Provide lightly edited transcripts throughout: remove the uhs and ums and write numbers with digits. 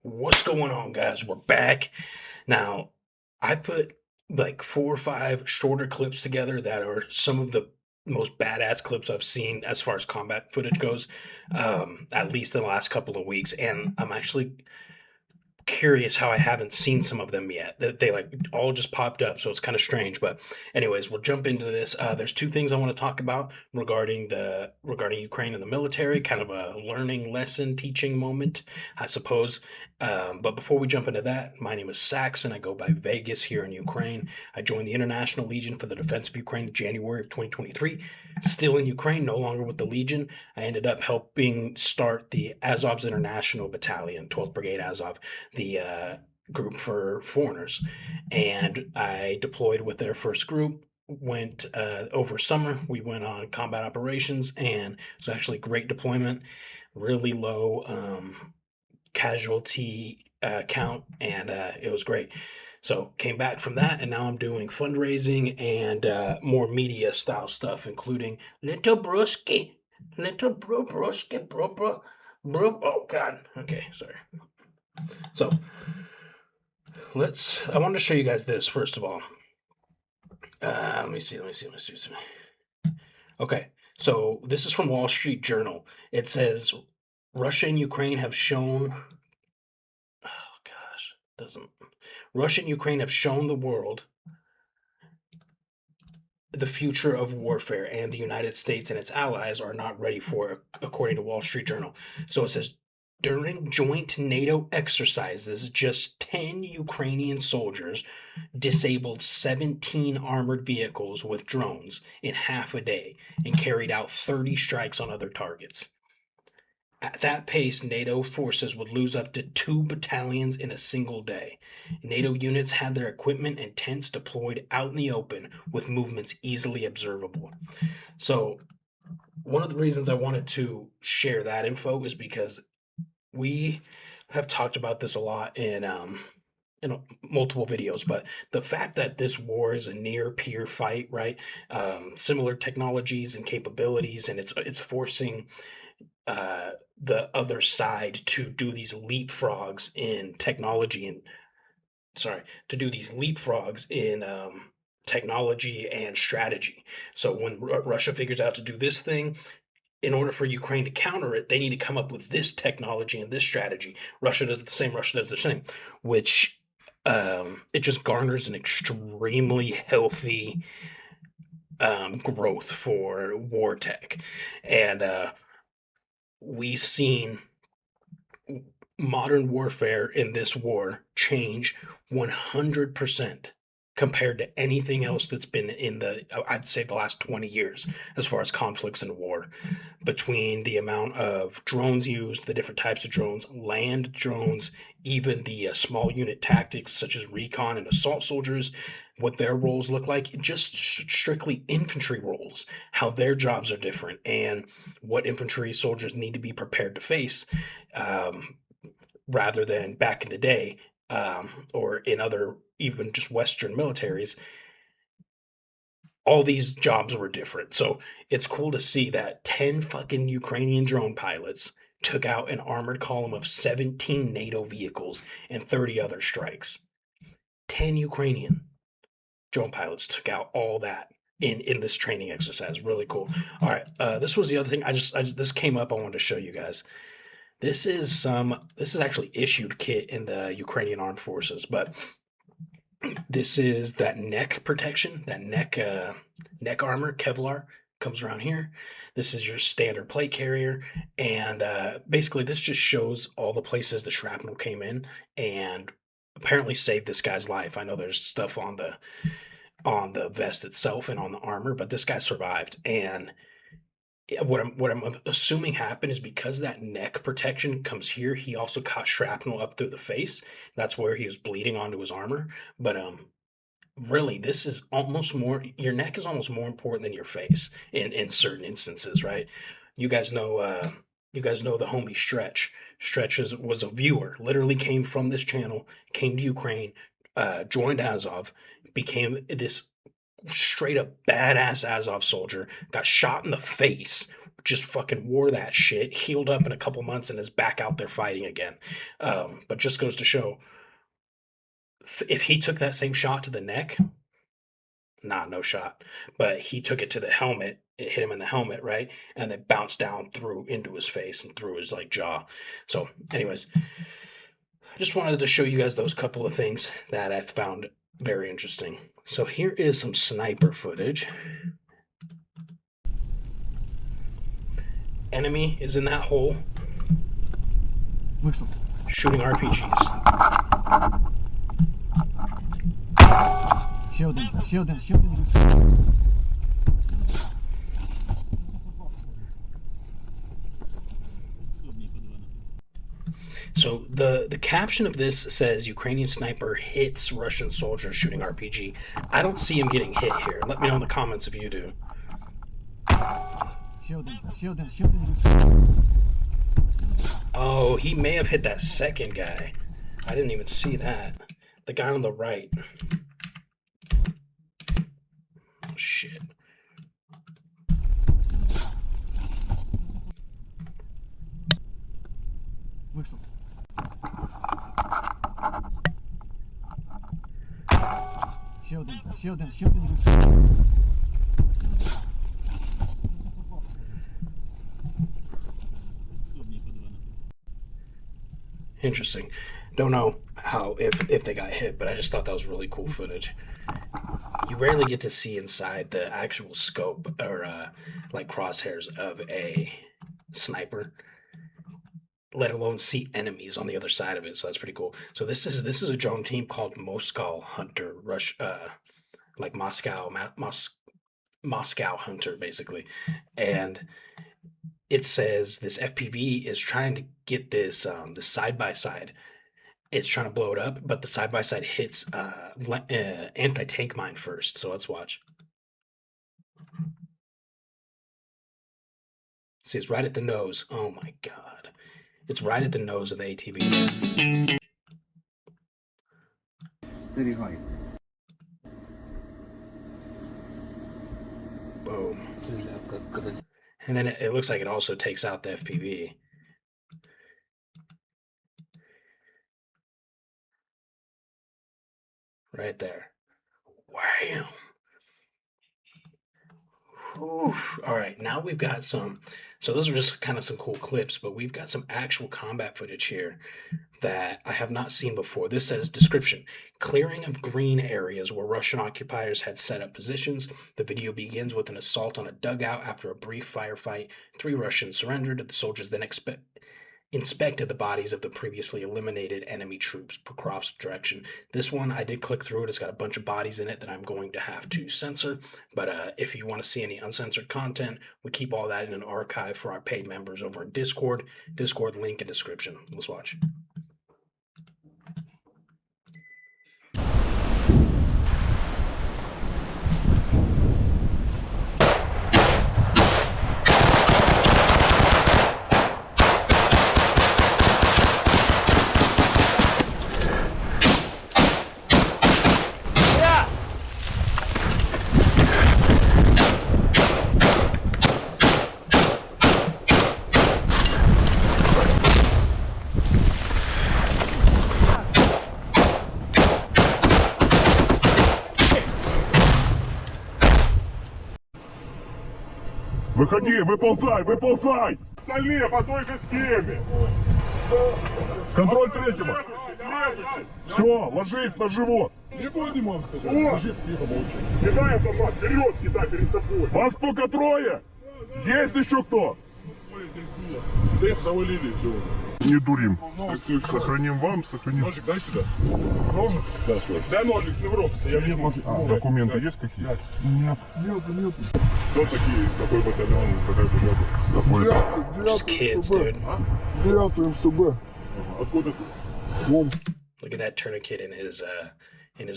What's going on, guys? We're back. Now, I put like 4 or 5 shorter clips together that are some of the most badass clips I've seen as far as combat footage goes, at least in the last couple of weeks. And I'm actually curious how I haven't seen some of them yet. That they like all just popped up, so it's kind of strange. But anyways, we'll jump into this. There's two things I want to talk about regarding Ukraine and the military, kind of a learning lesson, teaching moment, I suppose. But before we jump into that, my name is Saxon. I go by Vegas here in Ukraine. I joined the International Legion for the Defense of Ukraine in January of 2023. Still in Ukraine, no longer with the Legion. I ended up helping start the Azov's International Battalion, 12th Brigade Azov, the group for foreigners, and I deployed with their first group. Went over summer. We went on combat operations, and it was actually great deployment. Really low casualty count, and it was great. So came back from that, and now I'm doing fundraising and more media style stuff, including Little Broski, Little Broski, bro. Oh God. Okay, sorry. So I wanted to show you guys this first of all. Let me see. Okay, so this is from Wall Street Journal. It says Russia and Ukraine have shown. Oh gosh, doesn't. Russia and Ukraine have shown the world the future of warfare, and the United States and its allies are not ready for it, according to Wall Street Journal. So it says during joint NATO exercises, just 10 Ukrainian soldiers disabled 17 armored vehicles with drones in half a day and carried out 30 strikes on other targets. At that pace, NATO forces would lose up to 2 battalions in a single day. NATO units had their equipment and tents deployed out in the open with movements easily observable. So, one of the reasons I wanted to share that info is because we have talked about this a lot in multiple videos, but the fact that this war is a near peer fight, right? Similar technologies and capabilities, and it's forcing the other side to do these leapfrogs in technology and to do these leapfrogs in technology and strategy. So when Russia figures out to do this thing, in order for Ukraine to counter it, they need to come up with this technology and this strategy. Russia does the same, which it just garners an extremely healthy growth for war tech. And we've seen modern warfare in this war change 100% compared to anything else that's been in I'd say the last 20 years as far as conflicts in war, between the amount of drones used, the different types of drones, land drones, even the small unit tactics such as recon and assault soldiers, what their roles look like, just strictly infantry roles, how their jobs are different, and what infantry soldiers need to be prepared to face, rather than back in the day, or in other, even just Western militaries, all these jobs were different. So it's cool to see that 10 fucking Ukrainian drone pilots took out an armored column of 17 NATO vehicles and 30 other strikes. 10 Ukrainian drone pilots took out all that in this training exercise. Really cool. All right, this was the other thing. This came up. I wanted to show you guys. This is actually issued kit in the Ukrainian armed forces, but this is that neck protection, that neck armor, Kevlar, comes around here. This is your standard plate carrier, and basically this just shows all the places the shrapnel came in and apparently saved this guy's life. I know there's stuff on the vest itself and on the armor, but this guy survived. And what I'm assuming happened is because that neck protection comes here, he also caught shrapnel up through the face. That's where he was bleeding onto his armor. But really, this is almost more. Your neck is almost more important than your face in certain instances, right? You guys know. You guys know the homie Stretch. Stretch was a viewer. Literally came from this channel, came to Ukraine, joined Azov, became this straight up badass Azov soldier, got shot in the face just fucking wore that shit, healed up in a couple months, and is back out there fighting again. But just goes to show, if he took that same shot to the neck, no shot. But he took it to the helmet. It hit him in the helmet, right? And then bounced down through into his face and through his like jaw. So, anyways, I just wanted to show you guys those couple of things that I found very interesting. So here is some sniper footage. Enemy is in that hole, shooting RPGs. So the caption of this says Ukrainian sniper hits Russian soldier shooting RPG. I don't see him getting hit here. Let me know in the comments if you do. Oh, he may have hit that second guy. I didn't even see that. The guy on the right. Oh, shit. Interesting. Don't know how if they got hit, but I just thought that was really cool footage. You rarely get to see inside the actual scope or like crosshairs of a sniper, let alone see enemies on the other side of it. So that's pretty cool. So this is a drone team called Moscow Hunter, like Moscow Hunter basically, and it says this FPV is trying to get this side by side. It's trying to blow it up, but the side by side hits anti-tank mine first. So let's watch. See, it's right at the nose. Oh my god, it's right at the nose of the ATV. Boom. And then it looks like it also takes out the FPV. Right there. Wham! Oof. All right, now we've got some. So those are just kind of some cool clips, but we've got some actual combat footage here that I have not seen before. This says description: clearing of green areas where Russian occupiers had set up positions. The video begins with an assault on a dugout. After a brief firefight, 3 Russians surrendered. The soldiers then inspected the bodies of the previously eliminated enemy troops. Pokrovsk direction. This one, I did click through it. It's got a bunch of bodies in it that I'm going to have to censor. But if you want to see any uncensored content, we keep all that in an archive for our paid members over in Discord. Discord link in description. Let's watch. Выходи, выползай, выползай! Остальные по той же схеме! Контроль третьего! Все, ложись на живот! Не будем вам сказать. Ложись, тихо, молчи. Кидай автомат, вперед кидай перед собой! Вас только 3! Есть еще кто? Да их завалили, все. Не дурим. Сохраним вам, сохраним. Ножик дай сюда. Ножик? Да, сюда. Дай ножик, не врубся. Я не могу. Документы есть какие? Нет. Нет. Кто такие? Какой батальон? Какая бригада? Just kids, dude. 9 МСБ. Откуда ты? Вон. Look at that tourniquet in his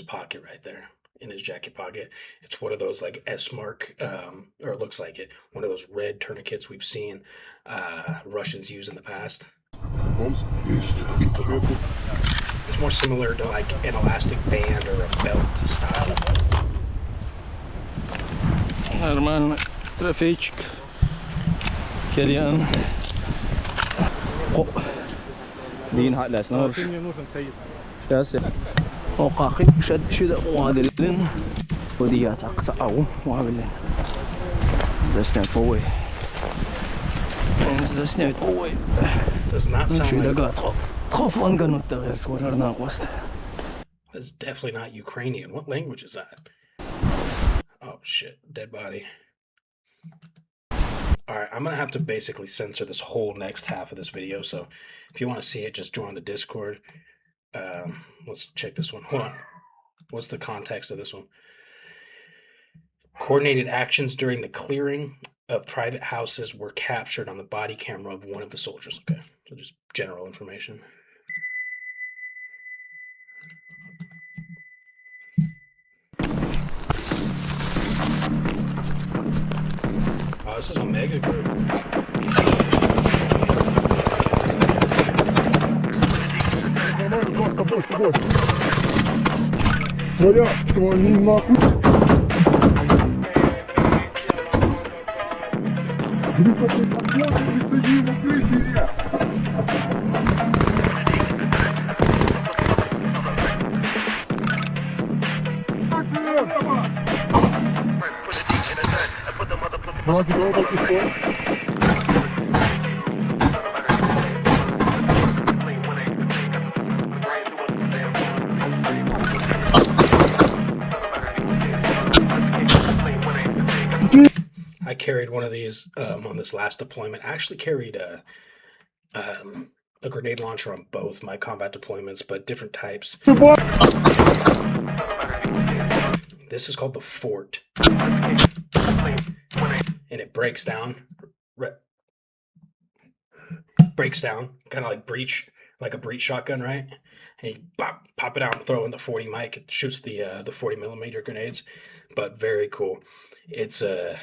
pocket right there, in his jacket pocket. It's one of those like S-mark, or it looks like it, one of those red tourniquets we've seen Russians use in the past. It's more similar to like an elastic band or a belt style. Нормально. Трофейчик. Кириан. دين حق الأسنار. Сейчас я. وقاقي شد شدة وهذلين ودي تقطعوا وهذلين. Засняй повой. Засняй повой. Does not sound like... That's definitely not Ukrainian. What language is that? Oh shit, dead body. Alright, I'm gonna have to basically censor this whole next half of this video, so if you want to see it, just join the Discord. Let's check this one. Hold on. What's the context of this one? Coordinated actions during the clearing of private houses were captured on the body camera of one of the soldiers. Okay, so just general information. Oh, this is Omega Group. Нормально, больше. Своя, твою нахуй. Блин, какой подъем, пристади в укрытие. Давайте, давайте, что? I carried one of these on this last deployment. I actually carried a grenade launcher on both my combat deployments, but different types. This is called the Fort, and it breaks down, kind of like like a breach shotgun, right? And you pop it out and throw in the 40 mic. It shoots the 40 millimeter grenades, but very cool. It's a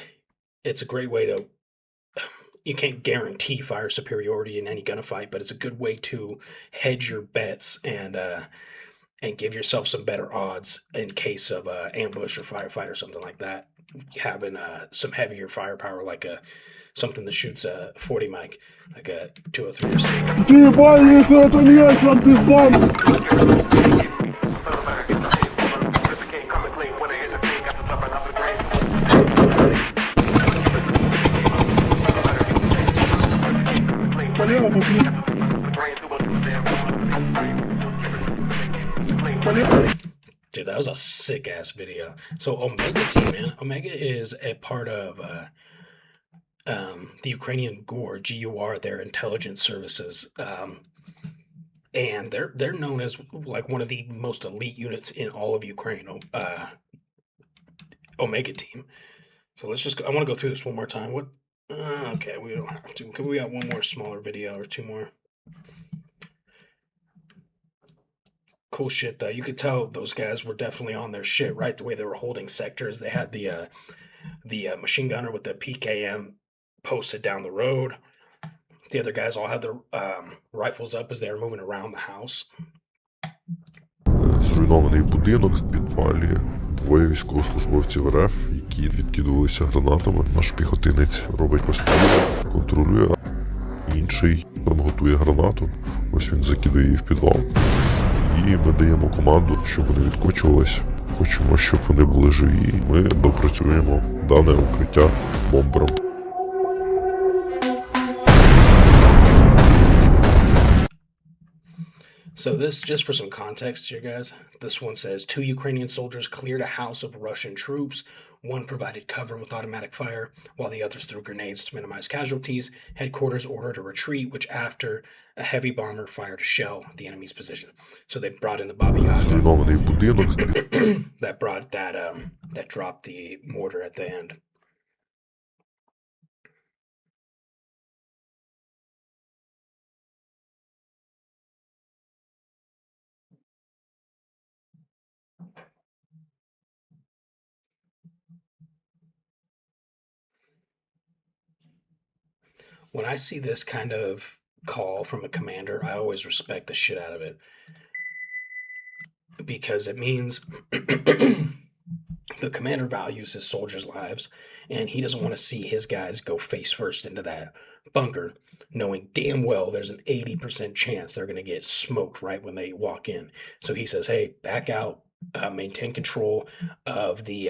great way to, you can't guarantee fire superiority in any gunfight, but it's a good way to hedge your bets and give yourself some better odds in case of ambush or firefight or something like that. Having some heavier firepower, like something that shoots a 40 mic, like a 203 or something. Dude, that was a sick ass video. So Omega team, man. Omega is a part of the Ukrainian GUR, their intelligence services, and they're known as like one of the most elite units in all of Ukraine. Omega team. So let's just. I want to go through this one more time. What? Okay, we don't have to. We got one more smaller video or two more. Cool shit though. You could tell those guys were definitely on their shit, right? The way they were holding sectors. They had the machine gunner with the PKM posted down the road. The other guys all had their rifles up as they were moving around the house. Зруйнований будинок в підвалі. Двоє військовослужбовців РФ, які відкидувалися гранатами. Наш піхотинець робить постріл, контролює. Інший готує гранату. Ось він закидує її в підвал. І ми даємо команду, щоб вони відкочувались. Хочемо, щоб вони були живі. Ми допрацюємо дане укриття бомбером. So this, just for some context here, guys, this one says 2 Ukrainian soldiers cleared a house of Russian troops. One provided cover with automatic fire, while the others threw grenades to minimize casualties. Headquarters ordered a retreat, which after a heavy bomber fired a shell at the enemy's position. So they brought in the Baba Yaga. Зруйнований будинок. that brought that dropped the mortar at the end. When I see this kind of call from a commander, I always respect the shit out of it. Because it means The commander values his soldiers' lives, and he doesn't want to see his guys go face first into that bunker, knowing damn well there's an 80% chance they're going to get smoked right when they walk in. So he says, hey, back out, maintain control of the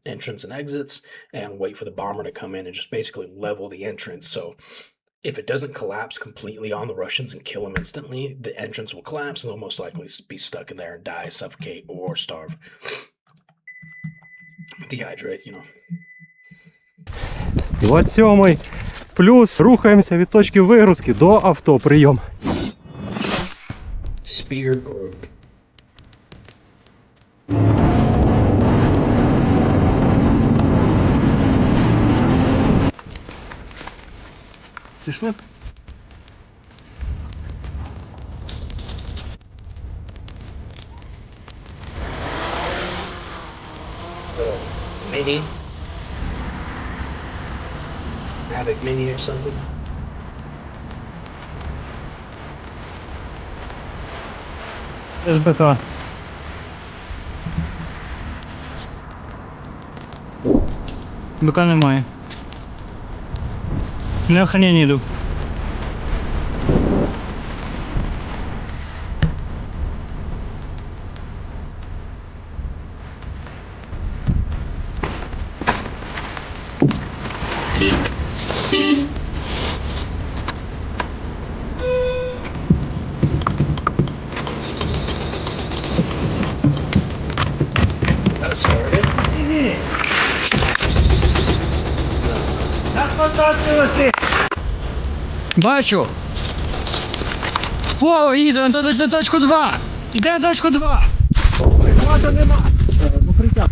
entrance and exits, and wait for the bomber to come in and just basically level the entrance. So if it doesn't collapse completely on the Russians and kill them instantly, the entrance will collapse and they'll most likely be stuck in there and die, suffocate, or starve. Dehydrate, you know. 27-й плюс. Рухаємося від точки вигрузки до авто. Прийом. Spear group. Пішли? Mini. Havoc Mini or something. СБК. БК немає. На охранення йду. Got started. Бачу. О, їде на точку 2. Іде на точку 2. Прикладу нема. Покриття.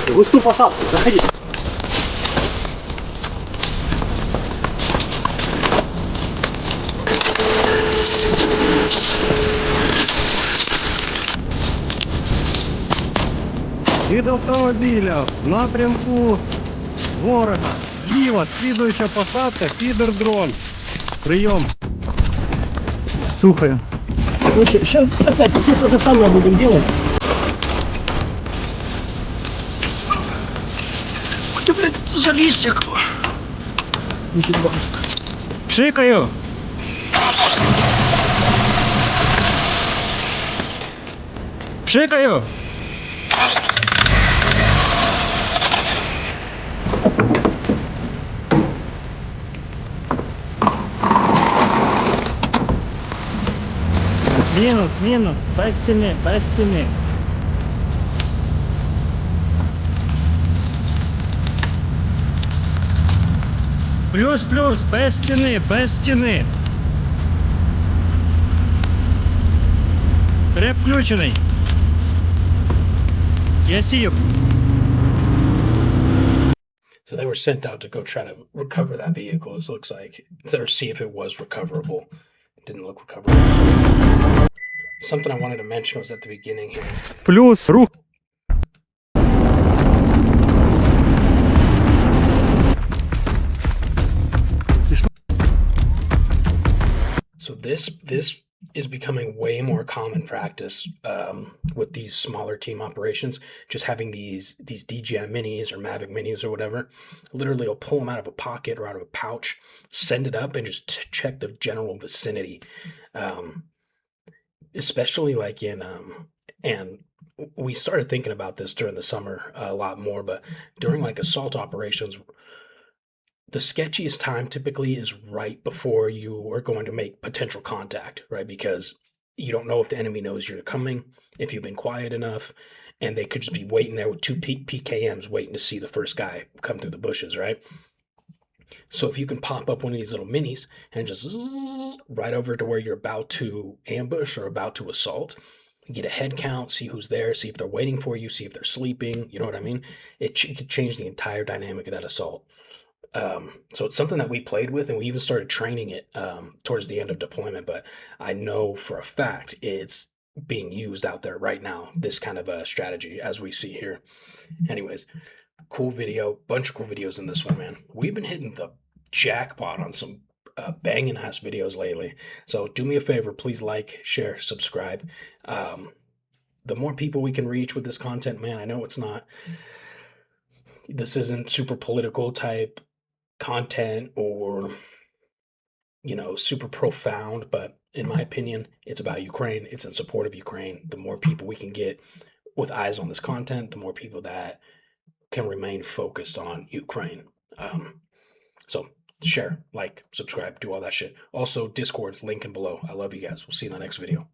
Густу посадку, заходи. Від автомобіля в напрямку ворога. Зліва, слідуюча посадка, фідер-дрон. Прийом. Слухаю. Короче, сейчас опять все то же самое будем делать. Ты, блядь, за листик. Пшикаю. Пшикаю. Мінус, мінус, без стіни, без стіни. Плюс, плюс, без стіни, без стіни. Реп включений. Я сію. So they were sent out to go try to recover that vehicle, it looks like. Or see if it was recoverable. It didn't look recoverable. Something I wanted to mention was at the beginning here. Плюс, рух. So this is becoming way more common practice with these smaller team operations. Just having these DJI minis or Mavic minis or whatever. Literally, you'll pull them out of a pocket or out of a pouch, send it up, and just check the general vicinity. Especially like in and we started thinking about this during the summer a lot more, but during like assault operations, the sketchiest time typically is right before you are going to make potential contact, right? Because you don't know if the enemy knows you're coming, if you've been quiet enough, and they could just be waiting there with two PKMs waiting to see the first guy come through the bushes, right? So if you can pop up one of these little minis and just right over to where you're about to ambush or about to assault, get a head count, see who's there, see if they're waiting for you, see if they're sleeping, you know what I mean? It could change the entire dynamic of that assault. So it's something that we played with, and we even started training it towards the end of deployment. But I know for a fact it's being used out there right now. This kind of a strategy, as we see here. Anyways, cool video, bunch of cool videos in this one, man. We've been hitting the jackpot on some banging ass videos lately. So do me a favor, please like, share, subscribe. The more people we can reach with this content, man, I know this isn't super political type content or, super profound, but in my opinion, it's about Ukraine. It's in support of Ukraine. The more people we can get with eyes on this content, the more people that can remain focused on Ukraine. So share, like, subscribe, do all that shit. Also, Discord, link in below. I love you guys. We'll see you in the next video.